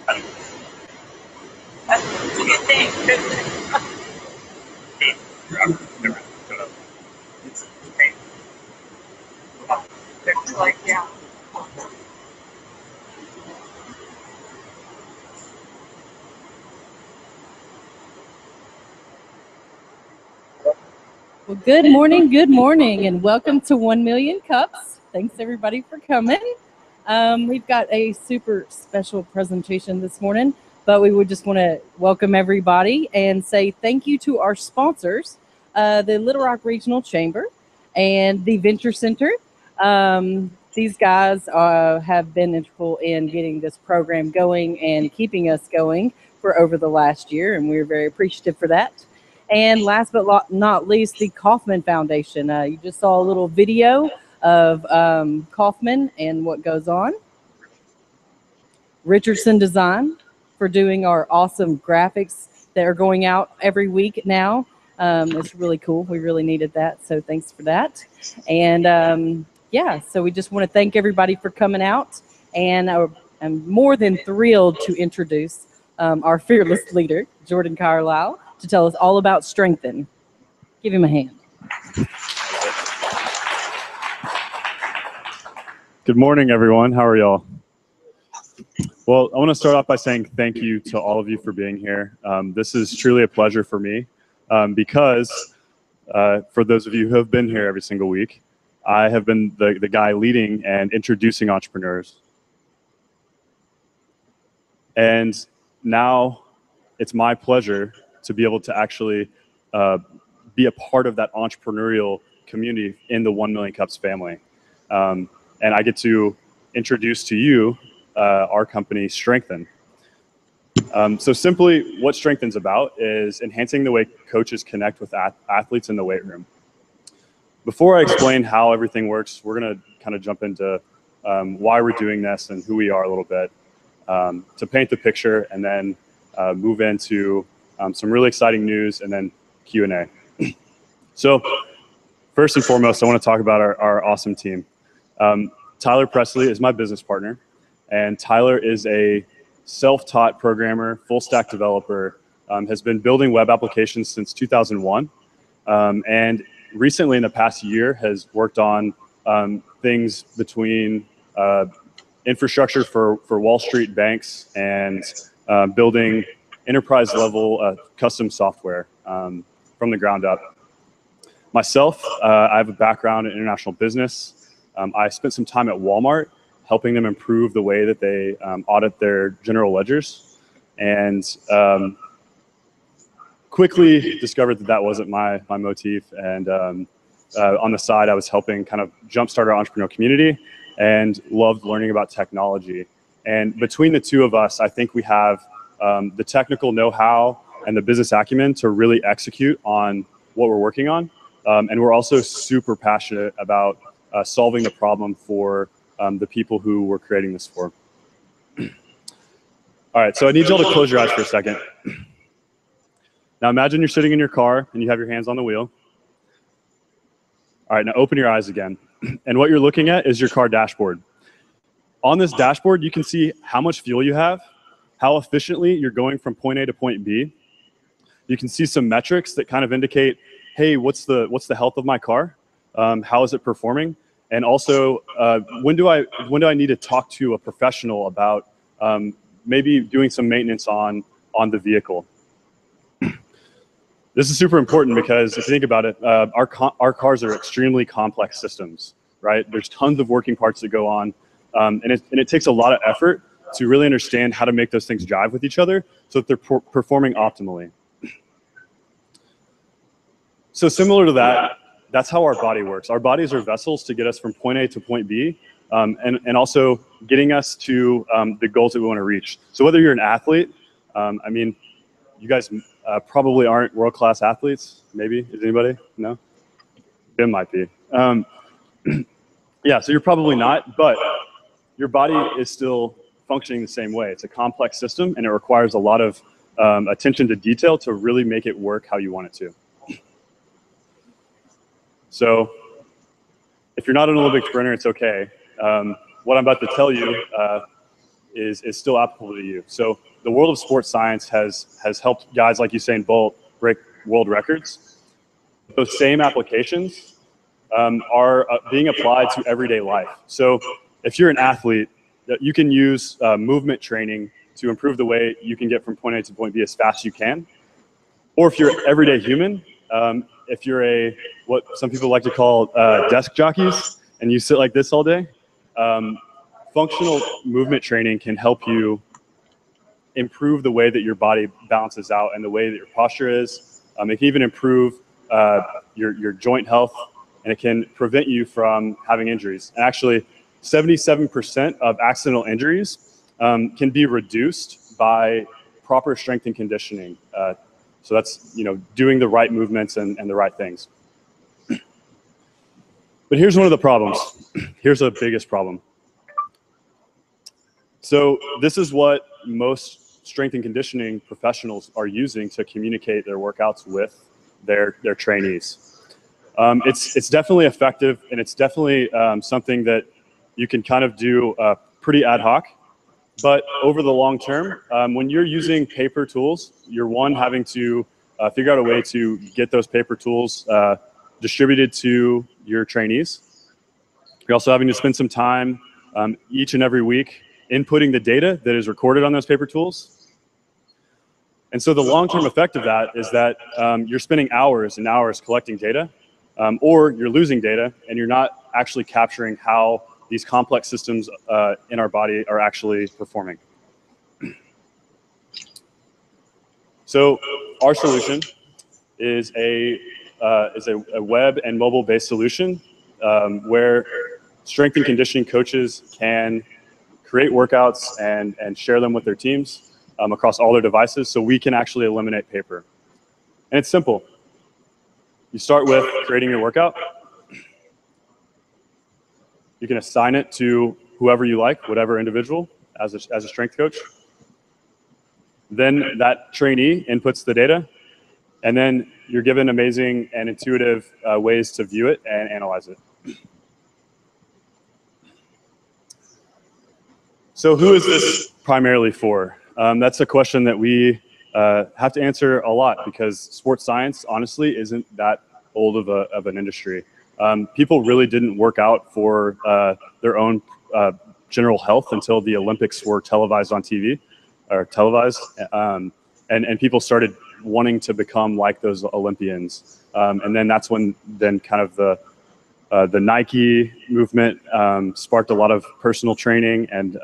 That's a good thing. Like, yeah. Well, good morning, and welcome to 1 Million Cups. Thanks, everybody, for coming. We've got a super special presentation this morning, but we would just want to welcome everybody and say thank you to our sponsors, the Little Rock Regional Chamber and the Venture Center. These guys have been integral in getting this program going and keeping us going for over the last year, and we're very appreciative for that. And last but not least, the Kaufman Foundation. You just saw a little video of Kaufman and what goes on. Richardson Design for doing our awesome graphics that are going out every week now. It's really cool. We really needed that, so thanks for that. And yeah, so we just want to thank everybody for coming out. And I'm more than thrilled to introduce our fearless leader, Jordan Carlisle, to tell us all about Strengthen. Give him a hand. Good morning, everyone. How are y'all? Well, I want to start off by saying thank you to all of you for being here. This is truly a pleasure for me because for those of you who have been here every single week, I have been the guy leading and introducing entrepreneurs. And now it's my pleasure to be able to actually be a part of that entrepreneurial community in the 1 Million Cups family. And I get to introduce to you our company, Strengthen. So simply what Strengthen's about is enhancing the way coaches connect with athletes in the weight room. Before I explain how everything works, we're going to kind of jump into why we're doing this and who we are a little bit to paint the picture, and then move into some really exciting news and then Q&A. So first and foremost, I want to talk about our awesome team. Tyler Presley is my business partner, and Tyler is a self-taught programmer, full stack developer, has been building web applications since 2001, and recently in the past year has worked on things between infrastructure for Wall Street banks and building enterprise level custom software from the ground up. Myself, I have a background in international business. I spent some time at Walmart helping them improve the way that they audit their general ledgers, and quickly discovered that wasn't my motif. And on the side, I was helping kind of jumpstart our entrepreneurial community and loved learning about technology. And between the two of us, I think we have the technical know-how and the business acumen to really execute on what we're working on. And we're also super passionate about solving the problem for the people who we're creating this for. All right, so I need y'all to close your eyes for a second. Now imagine you're sitting in your car and you have your hands on the wheel. All right, now open your eyes again. And what you're looking at is your car dashboard. On this dashboard, you can see how much fuel you have, how efficiently you're going from point A to point B. You can see some metrics that kind of indicate, hey, what's the health of my car? How is it performing? And also, when do I need to talk to a professional about maybe doing some maintenance on the vehicle? This is super important because if you think about it, our cars are extremely complex systems, right? There's tons of working parts that go on, and it takes a lot of effort to really understand how to make those things jive with each other so that they're performing optimally. So similar to that, that's how our body works. Our bodies are vessels to get us from point A to point B, and also getting us to the goals that we want to reach. So whether you're an athlete, I mean, you guys probably aren't world-class athletes, maybe? Is anybody? No? Bim might be. Yeah, so you're probably not, but your body is still functioning the same way. It's a complex system, and it requires a lot of attention to detail to really make it work how you want it to. So if you're not an Olympic sprinter, it's okay. What I'm about to tell you is still applicable to you. So the world of sports science has helped guys like Usain Bolt break world records. Those same applications are being applied to everyday life. So if you're an athlete, you can use movement training to improve the way you can get from point A to point B as fast as you can. Or if you're an everyday human, if you're what some people like to call desk jockeys, and you sit like this all day, functional movement training can help you improve the way that your body balances out and the way that your posture is. It can even improve your joint health, and it can prevent you from having injuries. And actually, 77% of accidental injuries can be reduced by proper strength and conditioning. So that's, doing the right movements and the right things. But here's one of the problems. Here's the biggest problem. So this is what most strength and conditioning professionals are using to communicate their workouts with their trainees. It's definitely effective, and it's definitely something that you can kind of do pretty ad hoc. But over the long term, when you're using paper tools, you're having to figure out a way to get those paper tools distributed to your trainees. You're also having to spend some time each and every week inputting the data that is recorded on those paper tools. And so the long-term effect of that is that you're spending hours and hours collecting data, or you're losing data and you're not actually capturing how these complex systems in our body are actually performing. So our solution is a web and mobile-based solution where strength and conditioning coaches can create workouts and share them with their teams across all their devices, so we can actually eliminate paper. And it's simple. You start with creating your workout. You can assign it to whoever you like, whatever individual, as a strength coach. Then that trainee inputs the data, and then you're given amazing and intuitive ways to view it and analyze it. So who is this primarily for? That's a question that we have to answer a lot, because sports science, honestly, isn't that old of an industry. People really didn't work out for their own general health until the Olympics were televised on TV, or televised, and people started wanting to become like those Olympians. And then that's when kind of the Nike movement sparked a lot of personal training, and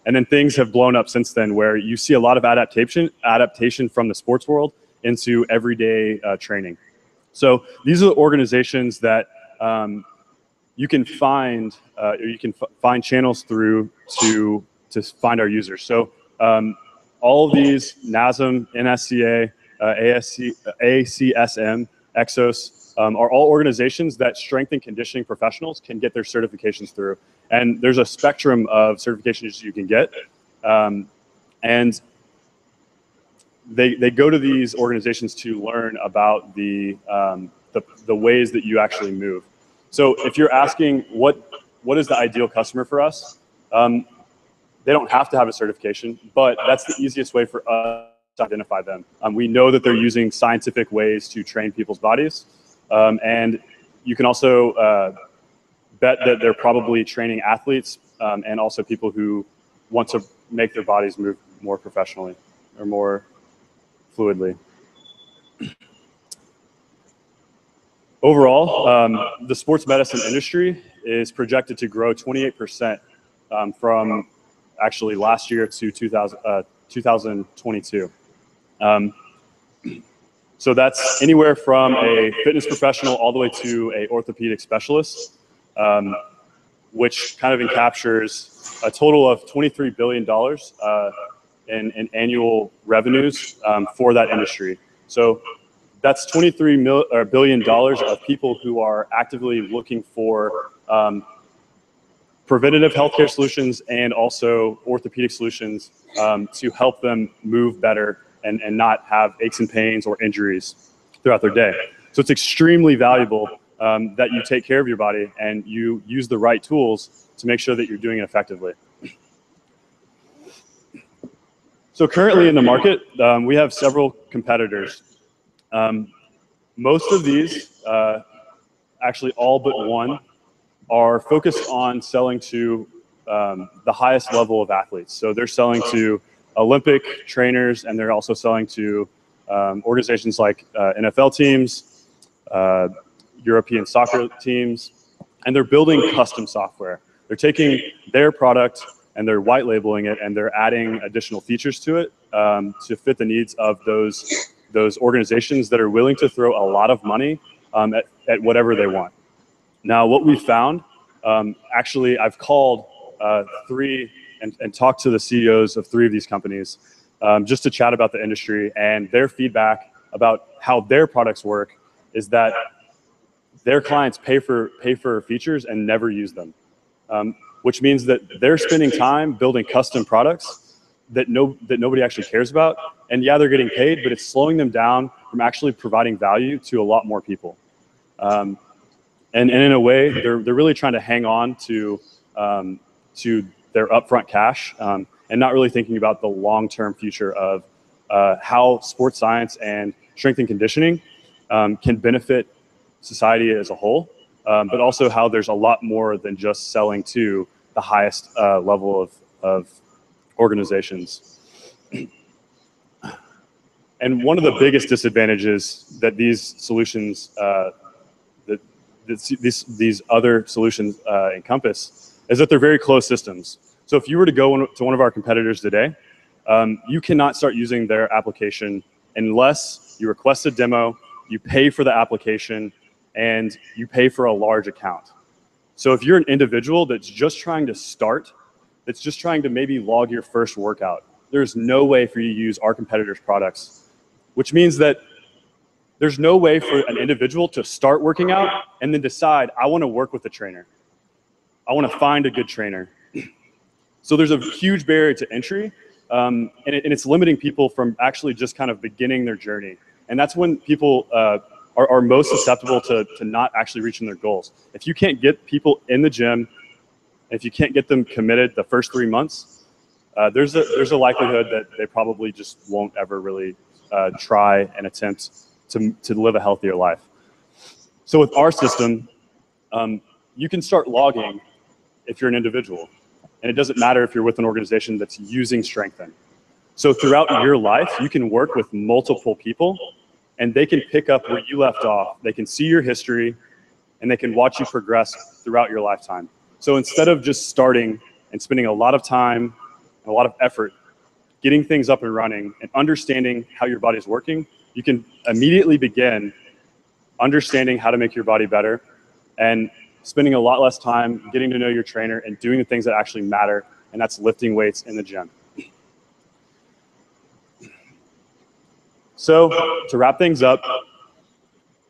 then things have blown up since then, where you see a lot of adaptation from the sports world into everyday training. So these are the organizations that you can find, or you can find channels through to find our users. So all of these, NASM, NSCA, ACSM, Exos, are all organizations that strength and conditioning professionals can get their certifications through. And there's a spectrum of certifications you can get. And they go to these organizations to learn about the ways that you actually move. So if you're asking what is the ideal customer for us, they don't have to have a certification, but that's the easiest way for us to identify them. We know that they're using scientific ways to train people's bodies, and you can also bet that they're probably training athletes and also people who want to make their bodies move more professionally or more fluidly. Overall, the sports medicine industry is projected to grow 28% from actually last year to 2022. So that's anywhere from a fitness professional all the way to a orthopedic specialist, which kind of encaptures a total of $23 billion in annual revenues for that industry. So that's $23 billion of people who are actively looking for preventative healthcare solutions and also orthopedic solutions to help them move better and not have aches and pains or injuries throughout their day. So it's extremely valuable that you take care of your body and you use the right tools to make sure that you're doing it effectively. So currently in the market, we have several competitors. Most of these, actually all but one, are focused on selling to the highest level of athletes. So they're selling to Olympic trainers, and they're also selling to organizations like NFL teams, European soccer teams, and they're building custom software. They're taking their product and they're white labeling it, and they're adding additional features to it to fit the needs of those organizations that are willing to throw a lot of money at whatever they want. Now, what we found, actually, I've called three and talked to the CEOs of three of these companies just to chat about the industry, and their feedback about how their products work is that their clients pay for features and never use them, which means that they're spending time building custom products that nobody actually cares about. And yeah, they're getting paid, but it's slowing them down from actually providing value to a lot more people. And in a way, they're really trying to hang on to their upfront cash and not really thinking about the long-term future of how sports science and strength and conditioning can benefit society as a whole, but also how there's a lot more than just selling to the highest level of organizations. And one of the biggest disadvantages that these solutions, these other solutions encompass, is that they're very closed systems. So if you were to go to one of our competitors today, you cannot start using their application unless you request a demo, you pay for the application, and you pay for a large account. So if you're an individual that's just trying to start, that's just trying to maybe log your first workout, there's no way for you to use our competitors' products, which means that there's no way for an individual to start working out and then decide, I want to work with a trainer. I want to find a good trainer. So there's a huge barrier to entry, and it's limiting people from actually just kind of beginning their journey. And that's when people are most susceptible to not actually reaching their goals. If you can't get people in the gym, if you can't get them committed the first 3 months, there's a likelihood that they probably just won't ever really try and attempt to live a healthier life. So with our system, you can start logging if you're an individual. And it doesn't matter if you're with an organization that's using Strengthen. So throughout your life, you can work with multiple people, and they can pick up where you left off. They can see your history, and they can watch you progress throughout your lifetime. So instead of just starting and spending a lot of time, a lot of effort, getting things up and running and understanding how your body's working, you can immediately begin understanding how to make your body better and spending a lot less time getting to know your trainer and doing the things that actually matter, and that's lifting weights in the gym. So to wrap things up,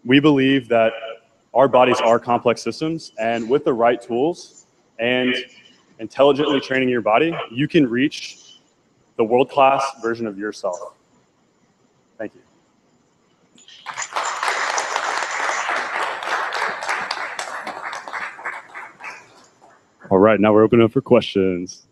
we believe that our bodies are complex systems, and with the right tools and intelligently training your body, you can reach the world-class version of yourself. Thank you. All right, now we're opening up for questions.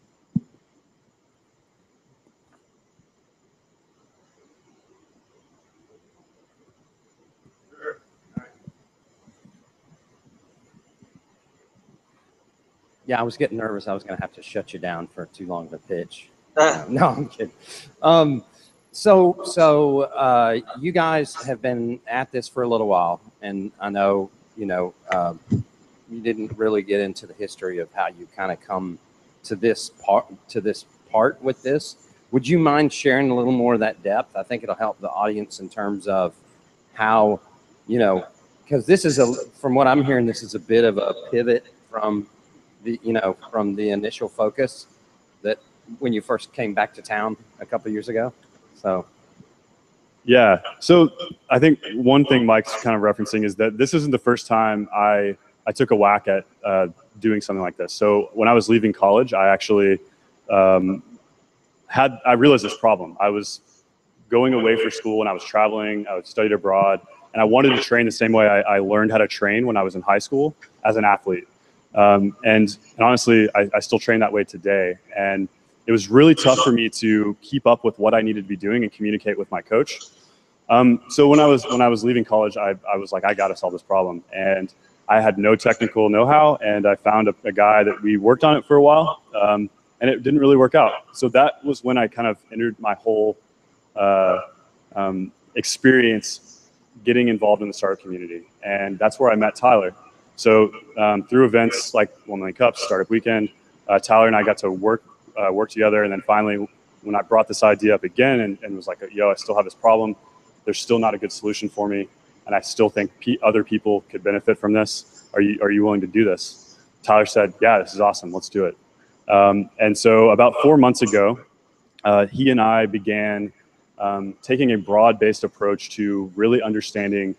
Yeah, I was getting nervous. I was going to have to shut you down for too long of a pitch. No, I'm kidding. So you guys have been at this for a little while, and I know, you didn't really get into the history of how you kind of come to this part with this. Would you mind sharing a little more of that depth? I think it'll help the audience in terms of how, because this is from what I'm hearing, this is a bit of a pivot from the initial focus that when you first came back to town a couple of years ago. So. Yeah. So I think one thing Mike's kind of referencing is that this isn't the first time I took a whack at doing something like this. So when I was leaving college, I actually I realized this problem. I was going away for school and I was traveling, I studied abroad, and I wanted to train the same way I learned how to train when I was in high school as an athlete. And honestly, I still train that way today. And it was really tough for me to keep up with what I needed to be doing and communicate with my coach. So when I was leaving college, I was like, I got to solve this problem. And I had no technical know-how, and I found a guy that we worked on it for a while, and it didn't really work out. So that was when I kind of entered my whole experience getting involved in the startup community. And that's where I met Tyler. So through events like 1 Million Cups, Startup Weekend, Tyler and I got to work together. And then finally, when I brought this idea up again and was like, yo, I still have this problem. There's still not a good solution for me. And I still think other people could benefit from this. Are you willing to do this? Tyler said, yeah, this is awesome. Let's do it. And so about 4 months ago, he and I began taking a broad-based approach to really understanding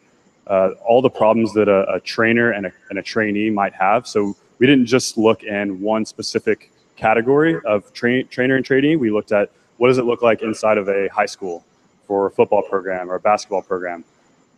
all the problems that a trainer and a trainee might have. So we didn't just look in one specific category of trainer and trainee. We looked at what does it look like inside of a high school for a football program or a basketball program.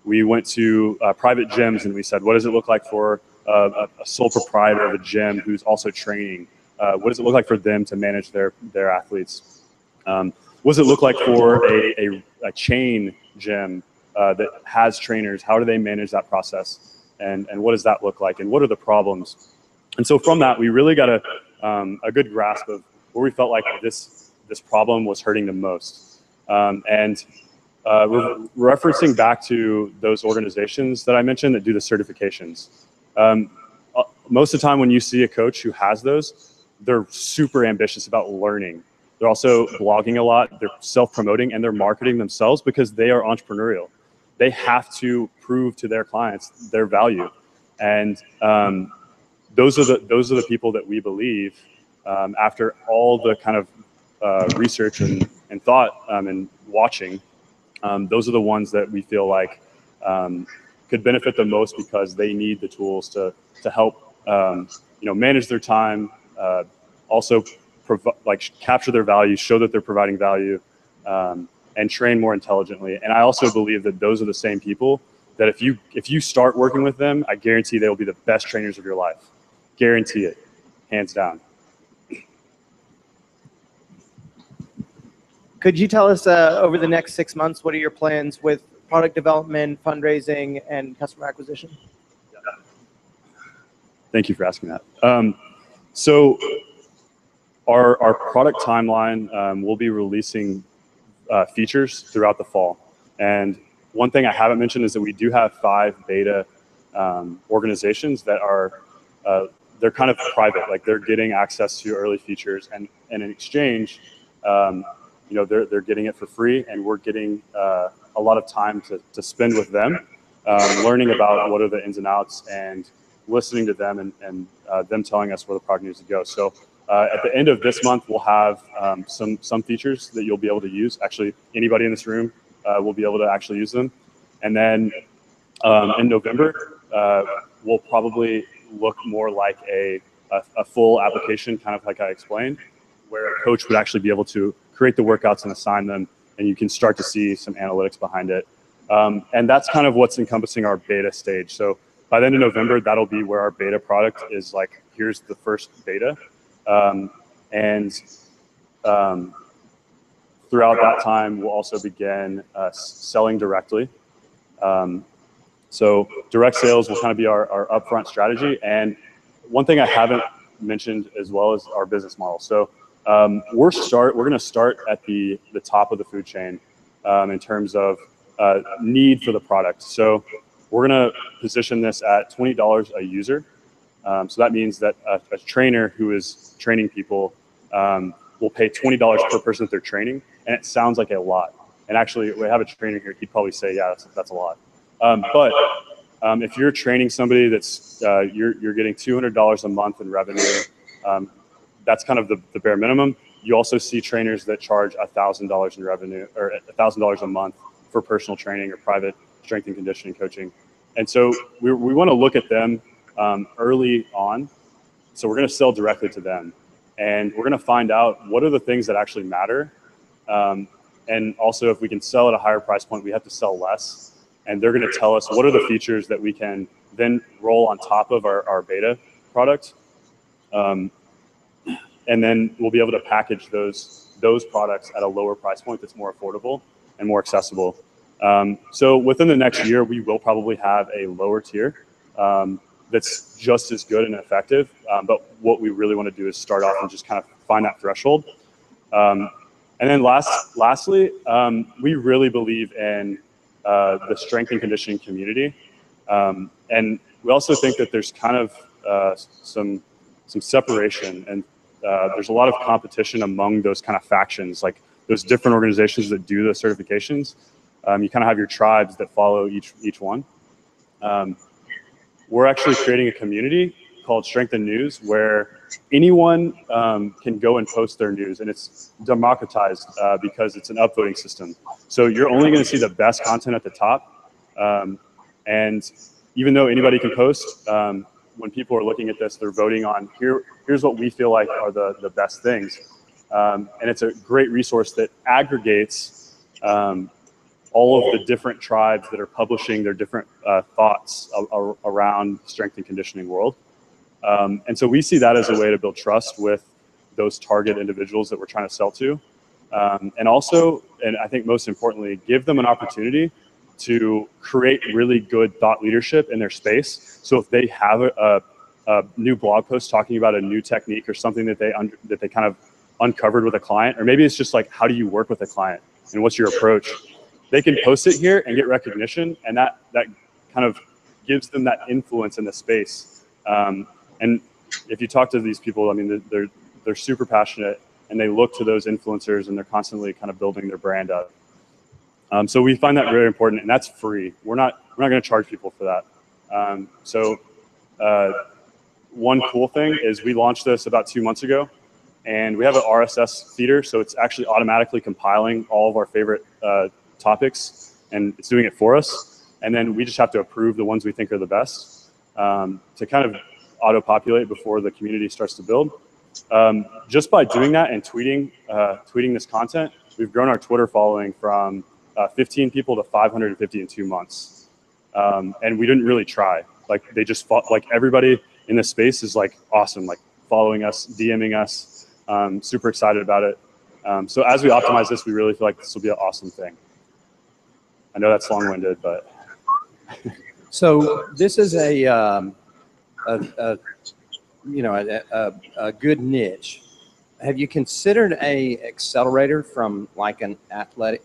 We went to private gyms and we said, what does it look like for a sole proprietor of a gym who's also training? What does it look like for them to manage their athletes? What does it look like for a chain gym that has trainers? How do they manage that process? And what does that look like? And what are the problems? And so from that, we really got a good grasp of where we felt like this problem was hurting the most. Referencing back to those organizations that I mentioned that do the certifications. Most of the time when you see a coach who has those, they're super ambitious about learning. They're also blogging a lot, they're self-promoting, and they're marketing themselves because they are entrepreneurial. They have to prove to their clients their value. And those are the people that we believe, after all the kind of research and thought and watching, those are the ones that we feel like could benefit the most because they need the tools to help manage their time, also capture their value, show that they're providing value, and train more intelligently. And I also believe that those are the same people that if you start working with them, I guarantee they will be the best trainers of your life. Guarantee it, hands down. Could you tell us over the next 6 months, what are your plans with product development, fundraising, and customer acquisition? Thank you for asking that. So our product timeline, we'll be releasing features throughout the fall. And one thing I haven't mentioned is that we do have 5 beta organizations that are, they're kind of private, like they're getting access to early features, and in exchange, they're getting it for free, and we're getting a lot of time to spend with them, learning about what are the ins and outs and listening to them and them telling us where the product needs to go. So at the end of this month, we'll have some features that you'll be able to use. Actually, anybody in this room will be able to actually use them. And then in November, we'll probably look more like a full application, kind of like I explained, where a coach would actually be able to create the workouts and assign them, and you can start to see some analytics behind it. And that's kind of what's encompassing our beta stage. So by the end of November, that'll be where our beta product is like, here's the first beta. Throughout that time, we'll also begin selling directly. So direct sales will kind of be our upfront strategy. And one thing I haven't mentioned as well is our business model. So we're going to start at the top of the food chain in terms of need for the product. So we're going to position this at $20 a user. So that means that a trainer who is training people will pay $20 per person that they're training, and it sounds like a lot. And actually, we have a trainer here; he'd probably say, "Yeah, that's a lot." But if you're training somebody that's you're getting $200 a month in revenue, that's kind of the bare minimum. You also see trainers that charge $1,000 in revenue or $1,000 a month for personal training or private strength and conditioning coaching. And so we want to look at them early on. So we're going to sell directly to them, and we're going to find out what are the things that actually matter. And also, if we can sell at a higher price point, we have to sell less. And they're going to tell us what are the features that we can then roll on top of our beta product. and then we'll be able to package those products at a lower price point that's more affordable and more accessible. So within the next year, we will probably have a lower tier that's just as good and effective. But what we really want to do is start off and just kind of find that threshold. And then lastly, we really believe in the strength and conditioning community. And we also think that there's kind of some separation, and there's a lot of competition among those kind of factions, like those different organizations that do the certifications. You kind of have your tribes that follow each one. We're actually creating a community called Strength and News, where anyone can go and post their news, and it's democratized because it's an upvoting system. So you're only going to see the best content at the top. And even though anybody can post, when people are looking at this, they're voting on here's what we feel like are the best things. And it's a great resource that aggregates all of the different tribes that are publishing their different thoughts around strength and conditioning world. And so we see that as a way to build trust with those target individuals that we're trying to sell to. And also, and I think most importantly, give them an opportunity to create really good thought leadership in their space. So if they have a new blog post talking about a new technique or something that they kind of uncovered with a client, or maybe it's just like, how do you work with a client and what's your approach? They can post it here and get recognition, and that kind of gives them that influence in the space. And if you talk to these people, I mean, they're super passionate, and they look to those influencers, and they're constantly kind of building their brand up. So we find that very important, and that's free. We're not going to charge people for that. One cool thing is we launched this about 2 months ago, and we have an RSS feeder, so it's actually automatically compiling all of our favorite topics, and it's doing it for us. And then we just have to approve the ones we think are the best to kind of auto-populate before the community starts to build. Just by doing that and tweeting this content, we've grown our Twitter following from 15 people to 550 in 2 months. And we didn't really try. Like they just like everybody in this space is like awesome, like following us, DMing us, super excited about it. So as we optimize this, we really feel like this will be an awesome thing. I know that's long-winded, but. So this is a good niche. Have you considered a accelerator from like an athletic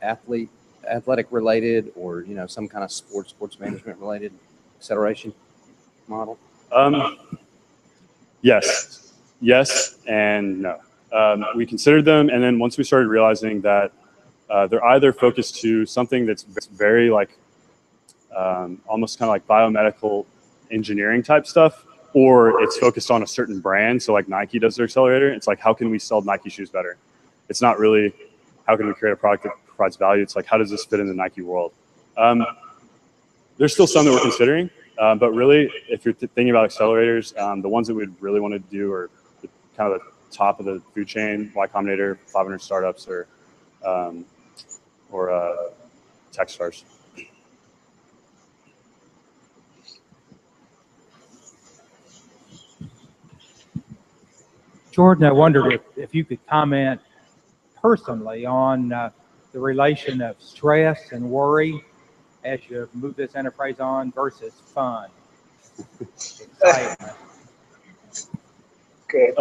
related, or some kind of sports management related acceleration model? Yes and no. We considered them, and then once we started realizing that they're either focused to something that's very like almost kind of like biomedical engineering type stuff, or it's focused on a certain brand. So like Nike does their accelerator. It's like, how can we sell Nike shoes better? It's not really how can we create a product that provides value. It's like, how does this fit in the Nike world? There's still some that we're considering, but really, if you're thinking about accelerators, the ones that we'd really want to do are kind of the top of the food chain, Y Combinator, 500 startups, or Techstars. Jordan, I wondered if you could comment personally on the relation of stress and worry as you move this enterprise on versus fun, excitement. Okay.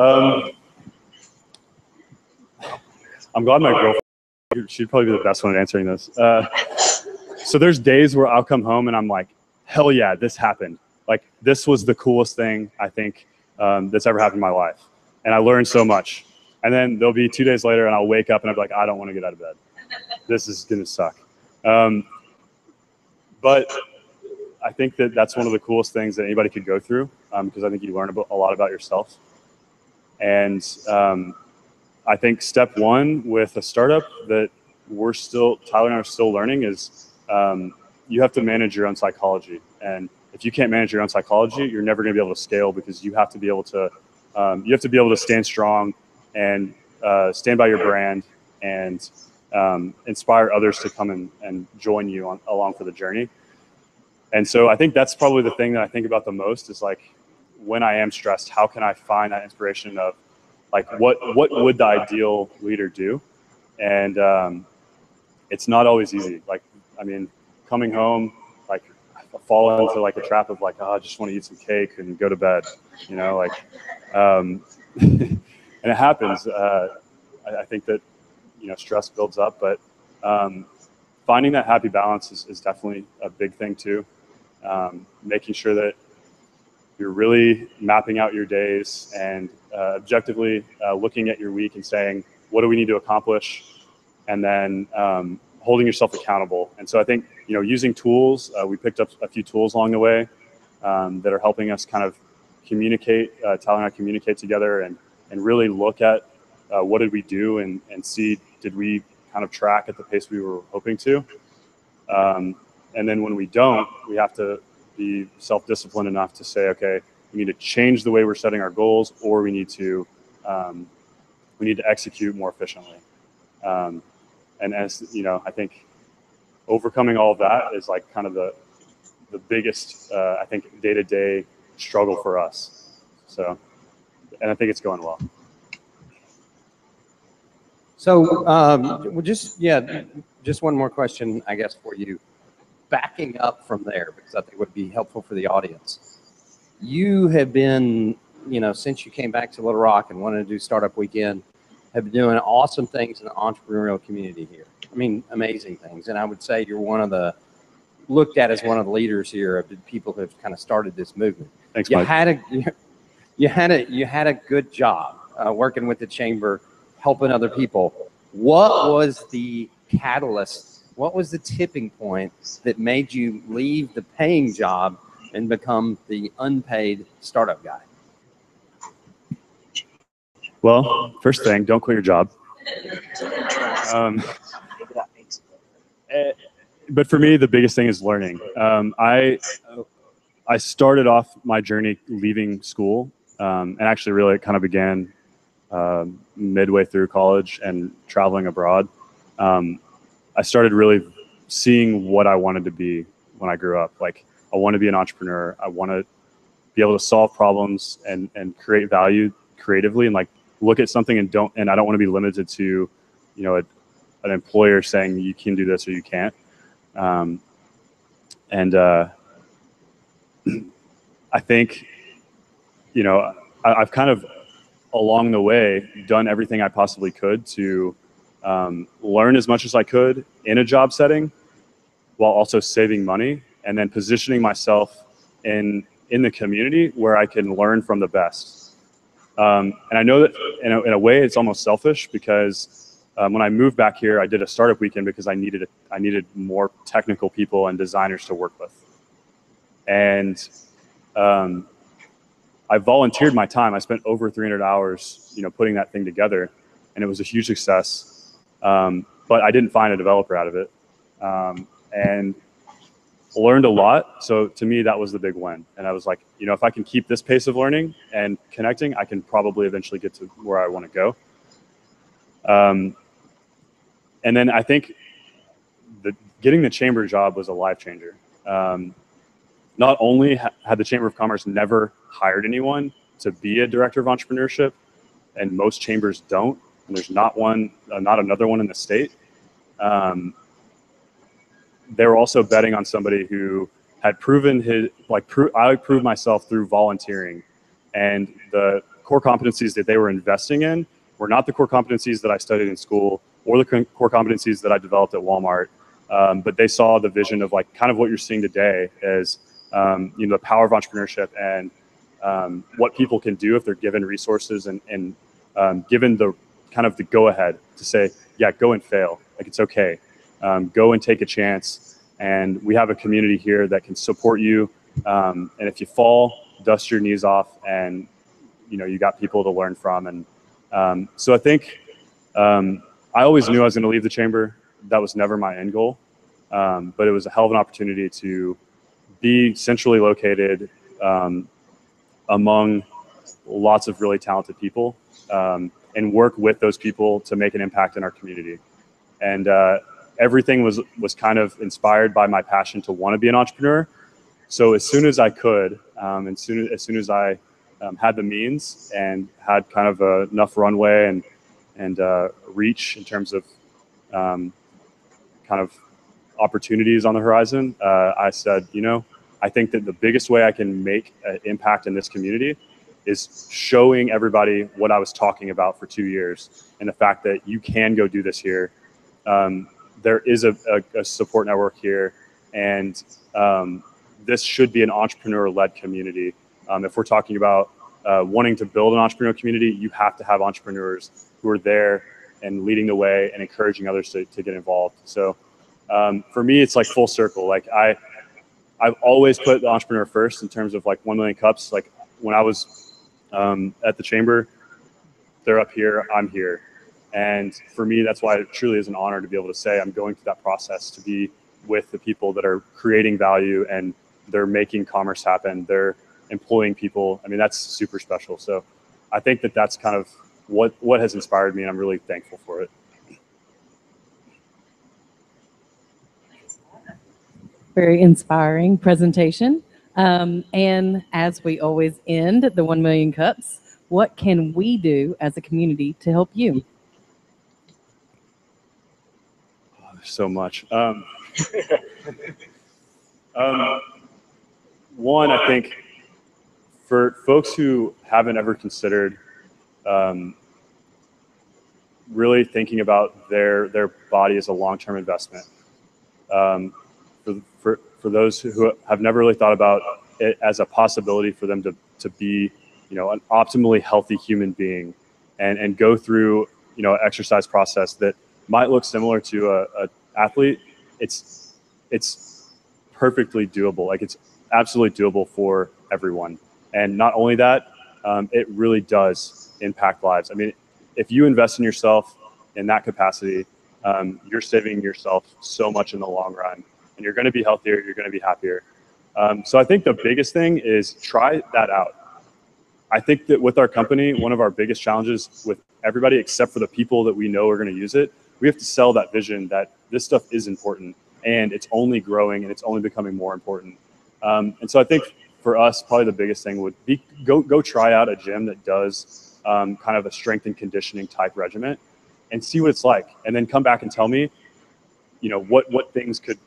I'm glad my girlfriend, she'd probably be the best one at answering this. So there's days where I'll come home and I'm like, hell yeah, this happened. Like, this was the coolest thing I think that's ever happened in my life. And I learned so much. And then there'll be 2 days later and I'll wake up and I'll be like, I don't want to get out of bed. This is going to suck. But I think that that's one of the coolest things that anybody could go through, because I think you learn a lot about yourself. And I think step one with a startup that Tyler and I are still learning is you have to manage your own psychology. And if you can't manage your own psychology, you're never going to be able to scale, because you have to be able to stand strong and stand by your brand and inspire others to come and join you along for the journey. And so I think that's probably the thing that I think about the most is like, when I am stressed, how can I find that inspiration of like what would the ideal leader do? And it's not always easy. Like, I mean, coming home, like fall into like a trap of like, oh, I just want to eat some cake and go to bed, you know, like, and it happens. I think that, you know, stress builds up, but finding that happy balance is definitely a big thing too. Making sure that you're really mapping out your days and objectively looking at your week and saying, what do we need to accomplish? And then holding yourself accountable. And so I think, you know, using tools, we picked up a few tools along the way that are helping us kind of communicate, Tyler and I communicate together and really look at what did we do and see, did we kind of track at the pace we were hoping to? And then when we don't, we have to be self-disciplined enough to say, okay, we need to change the way we're setting our goals, or we need to execute more efficiently. And as you know, I think overcoming all of that is like kind of the biggest, I think, day-to-day struggle for us. So, and I think it's going well. So just one more question, I guess, for you. Backing up from there, because I think it would be helpful for the audience. You have been, you know, since you came back to Little Rock and wanted to do Startup Weekend, have been doing awesome things in the entrepreneurial community here. I mean, amazing things. And I would say you're one of the, looked at as one of the leaders here of the people who have kind of started this movement. Thanks, you Mike. You had a good job working with the chamber, helping other people. What was the catalyst? What was the tipping point that made you leave the paying job and become the unpaid startup guy? Well, first thing, don't quit your job. But for me, the biggest thing is learning. I started off my journey leaving school, and actually really it kind of began midway through college and traveling abroad. I started really seeing what I wanted to be when I grew up. Like, I want to be an entrepreneur. I want to be able to solve problems and create value creatively, and like look at something and I don't want to be limited to, you know, an employer saying you can do this or you can't. I think, you know, I've kind of along the way done everything I possibly could to learn as much as I could in a job setting while also saving money, and then positioning myself in the community where I can learn from the best. And I know that in a way it's almost selfish, because when I moved back here, I did a startup weekend because I needed more technical people and designers to work with. And I volunteered my time. I spent over 300 hours, you know, putting that thing together, and it was a huge success. But I didn't find a developer out of it, and learned a lot. So to me, that was the big win. And I was like, you know, if I can keep this pace of learning and connecting, I can probably eventually get to where I want to go. And then I think getting the chamber job was a life changer. Not only had the Chamber of Commerce never hired anyone to be a director of entrepreneurship, and most chambers don't, and there's not another one in the state. They were also betting on somebody who had proven I proved myself through volunteering, and the core competencies that they were investing in were not the core competencies that I studied in school or the core competencies that I developed at Walmart. But they saw the vision of like kind of what you're seeing today as you know, the power of entrepreneurship and what people can do if they're given resources and given the kind of the go ahead to say, yeah, go and fail. Like, it's okay. Go and take a chance. And we have a community here that can support you. And if you fall, dust your knees off, and you know, you got people to learn from. And so I think I always knew I was going to leave the chamber. That was never my end goal. But it was a hell of an opportunity to be centrally located among lots of really talented people, and work with those people to make an impact in our community. And everything was kind of inspired by my passion to want to be an entrepreneur. So as soon as I could, as soon as I had the means and had kind of enough runway and reach in terms of kind of opportunities on the horizon, I said, I think that the biggest way I can make an impact in this community is showing everybody what I was talking about for 2 years, and the fact that you can go do this here. There is a support network here, and this should be an entrepreneur-led community. If we're talking about wanting to build an entrepreneurial community, you have to have entrepreneurs who are there and leading the way and encouraging others to get involved. So for me, it's like full circle. Like I've always put the entrepreneur first in terms of like 1 million cups. Like when I was at the chamber, they're up here, I'm here. And for me, that's why it truly is an honor to be able to say I'm going through that process, to be with the people that are creating value and they're making commerce happen. They're employing people. I mean, that's super special. So I think that that's kind of what has inspired me, and I'm really thankful for it. Very inspiring presentation. And as we always end the 1 Million Cups, what can we do as a community to help you? Oh, there's so much. One, I think for folks who haven't ever considered really thinking about their body as a long-term investment, for those who have never really thought about it as a possibility for them to be, an optimally healthy human being, and go through, an exercise process that might look similar to a athlete, it's perfectly doable. Like it's absolutely doable for everyone. And not only that, it really does impact lives. I mean, if you invest in yourself in that capacity, you're saving yourself so much in the long run, and you're going to be healthier, you're going to be happier. So I think the biggest thing is try that out. I think that with our company, one of our biggest challenges with everybody, except for the people that we know are going to use it, we have to sell that vision that this stuff is important, and it's only growing and it's only becoming more important. And so I think for us, probably the biggest thing would be go try out a gym that does kind of a strength and conditioning type regimen, and see what it's like, and then come back and tell me, what things could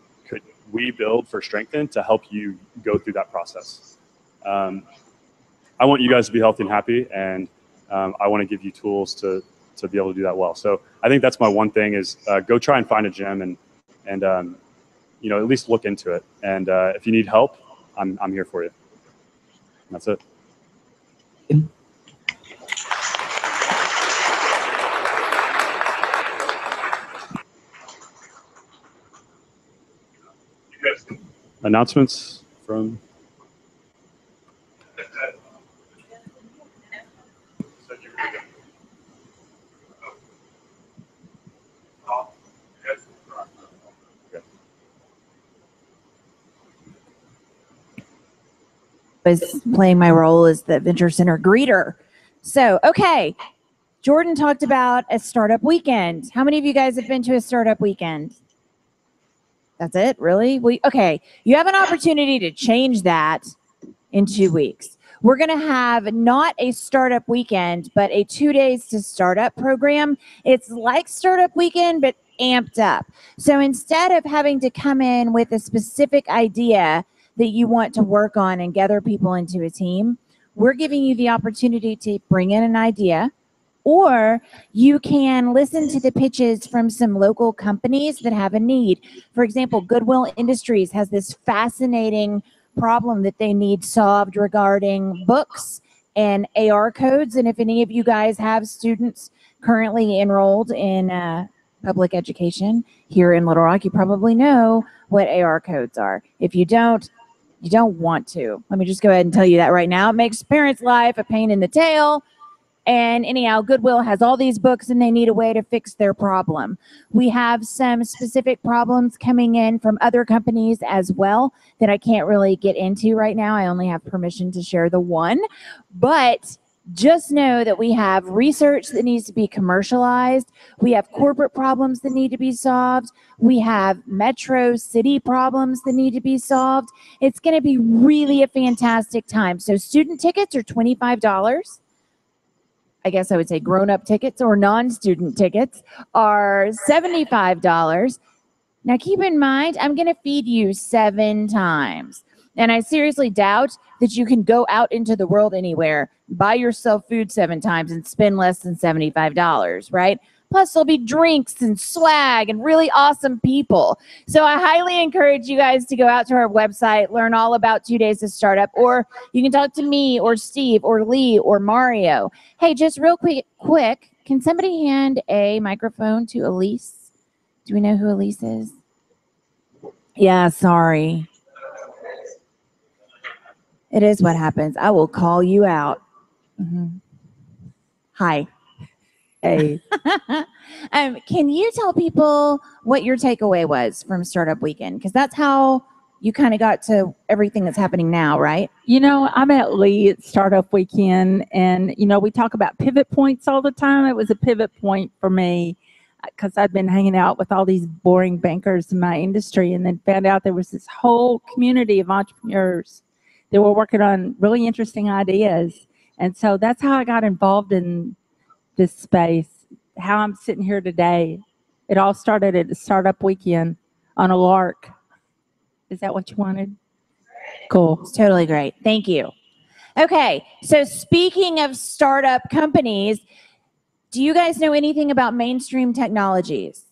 we build for Strengthen to help you go through that process. I want you guys to be healthy and happy, and I want to give you tools to be able to do that well. So I think that's my one thing is go try and find a gym and at least look into it. And if you need help, I'm here for you. And that's it. Announcements from. Was playing my role as the Venture Center greeter. So, okay, Jordan talked about a startup weekend. How many of you guys have been to a startup weekend? That's it? Really? Okay, you have an opportunity to change that in 2 weeks. We're going to have not a startup weekend, but a 2 days to startup program. It's like startup weekend, but amped up. So instead of having to come in with a specific idea that you want to work on and gather people into a team, we're giving you the opportunity to bring in an idea, or you can listen to the pitches from some local companies that have a need. For example, Goodwill Industries has this fascinating problem that they need solved regarding books and AR codes. And if any of you guys have students currently enrolled in public education here in Little Rock, you probably know what AR codes are. If you don't, you don't want to. Let me just go ahead and tell you that right now. It makes parents' life a pain in the tail. And anyhow, Goodwill has all these books and they need a way to fix their problem. We have some specific problems coming in from other companies as well that I can't really get into right now. I only have permission to share the one. But Just know that we have research that needs to be commercialized. We have corporate problems that need to be solved. We have metro city problems that need to be solved. It's going to be really a fantastic time. So student tickets are $25. I guess I would say grown-up tickets or non-student tickets are $75. Now keep in mind, I'm going to feed you 7 times. And I seriously doubt that you can go out into the world anywhere, buy yourself food 7 times and spend less than $75, right? Plus there'll be drinks and swag and really awesome people. So I highly encourage you guys to go out to our website, learn all about 2 days of startup, or you can talk to me or Steve or Lee or Mario. Hey, just real quick, can somebody hand a microphone to Elise? Do we know who Elise is? Yeah, sorry. It is what happens. I will call you out. Hi. Hey. Can you tell people what your takeaway was from Startup Weekend? Because that's how you kind of got to everything that's happening now, right? You know, I met Lee at Startup Weekend, and, you know, we talk about pivot points all the time. It was a pivot point for me because I'd been hanging out with all these boring bankers in my industry and then found out there was this whole community of entrepreneurs that were working on really interesting ideas. And so that's how I got involved in this space, how I'm sitting here today. It all started at the Startup Weekend on a lark. Is that what you wanted? Cool. It's totally great. Thank you. Okay, so speaking of startup companies, do you guys know anything about Mainstream Technologies?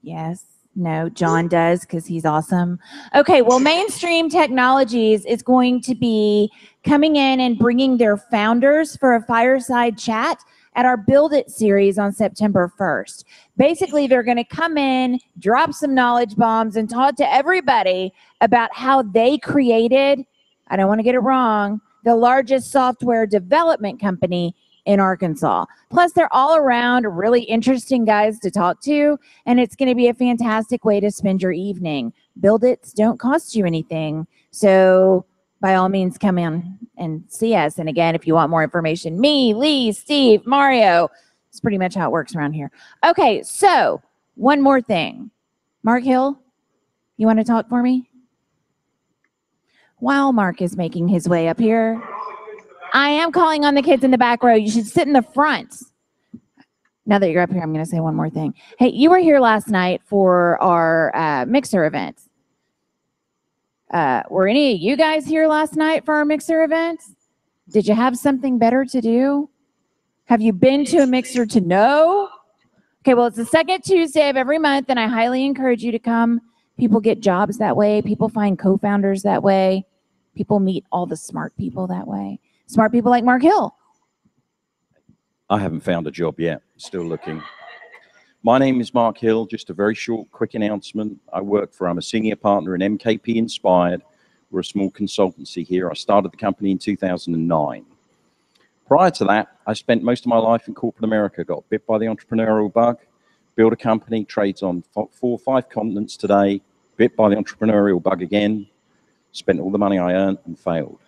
Yes. No, John does because he's awesome. Okay, well, Mainstream Technologies is going to be coming in and bringing their founders for a fireside chat at our Build It series on September 1st. Basically, they're going to come in, drop some knowledge bombs, and talk to everybody about how they created, I don't want to get it wrong, the largest software development company in Arkansas. Plus, they're all around really interesting guys to talk to, and it's going to be a fantastic way to spend your evening. Build It's don't cost you anything, so by all means, come in and see us. And again, if you want more information, me, Lee, Steve, Mario, it's pretty much how it works around here. Okay, so one more thing. Mark Hill, you want to talk for me? While Mark is making his way up here, I am calling on the kids in the back row. You should sit in the front. Now that you're up here, I'm going to say one more thing. Hey, you were here last night for our mixer event. Were any of you guys here last night for our mixer event? Did you have something better to do? Have you been to a mixer to know? Okay, well, it's the second Tuesday of every month, and I highly encourage you to come. People get jobs that way. People find co-founders that way. People meet all the smart people that way. Smart people like Mark Hill. I haven't found a job yet. Still looking. My name is Mark Hill. Just a very short, quick announcement. I'm a senior partner in MKP Inspired. We're a small consultancy here. I started the company in 2009. Prior to that, I spent most of my life in corporate America, got bit by the entrepreneurial bug, built a company, trades on 4 or 5 continents today, bit by the entrepreneurial bug again, spent all the money I earned and failed.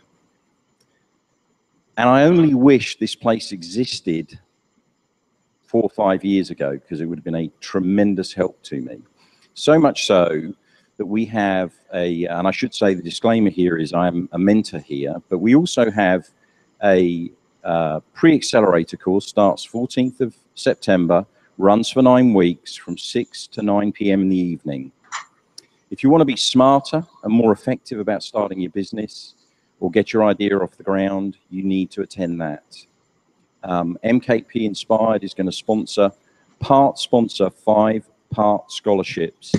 And I only wish this place existed 4 or 5 years ago, because it would have been a tremendous help to me. So much so that we have and I should say the disclaimer here is I'm a mentor here, but we also have a pre-accelerator course, starts 14th of September, runs for 9 weeks from 6 to 9 p.m. in the evening. If you want to be smarter and more effective about starting your business or get your idea off the ground, you need to attend that. MKP Inspired is going to sponsor 5-part scholarships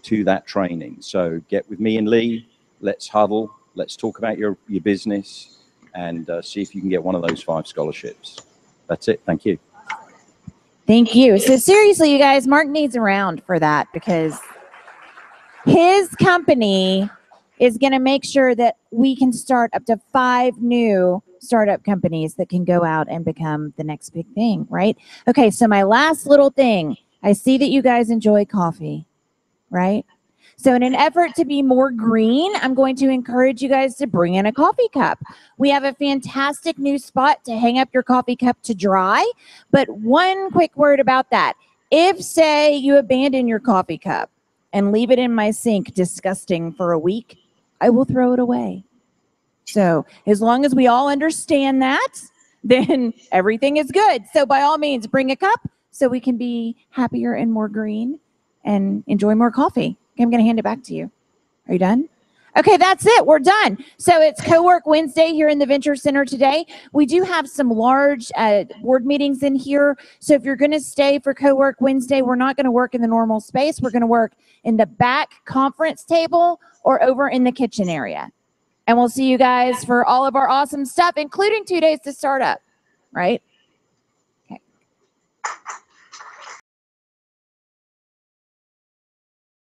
to that training. So get with me and Lee, let's huddle, let's talk about your business and see if you can get one of those 5 scholarships. That's it. Thank you. Thank you. So seriously, you guys, Mark needs a round for that because his company is going to make sure that we can start up to 5 new startup companies that can go out and become the next big thing, right? Okay, so my last little thing, I see that you guys enjoy coffee, right? So in an effort to be more green, I'm going to encourage you guys to bring in a coffee cup. We have a fantastic new spot to hang up your coffee cup to dry. But one quick word about that. If, say, you abandon your coffee cup and leave it in my sink disgusting for a week, I will throw it away. So as long as we all understand that, then everything is good. So by all means, bring a cup so we can be happier and more green and enjoy more coffee. Okay, I'm going to hand it back to you. Are you done? Okay, that's it. We're done. So it's Co-work Wednesday here in the Venture Center today. We do have some large board meetings in here. So if you're going to stay for Co-work Wednesday, we're not going to work in the normal space. We're going to work in the back conference table or over in the kitchen area. And we'll see you guys for all of our awesome stuff, including 2 days to start up, right?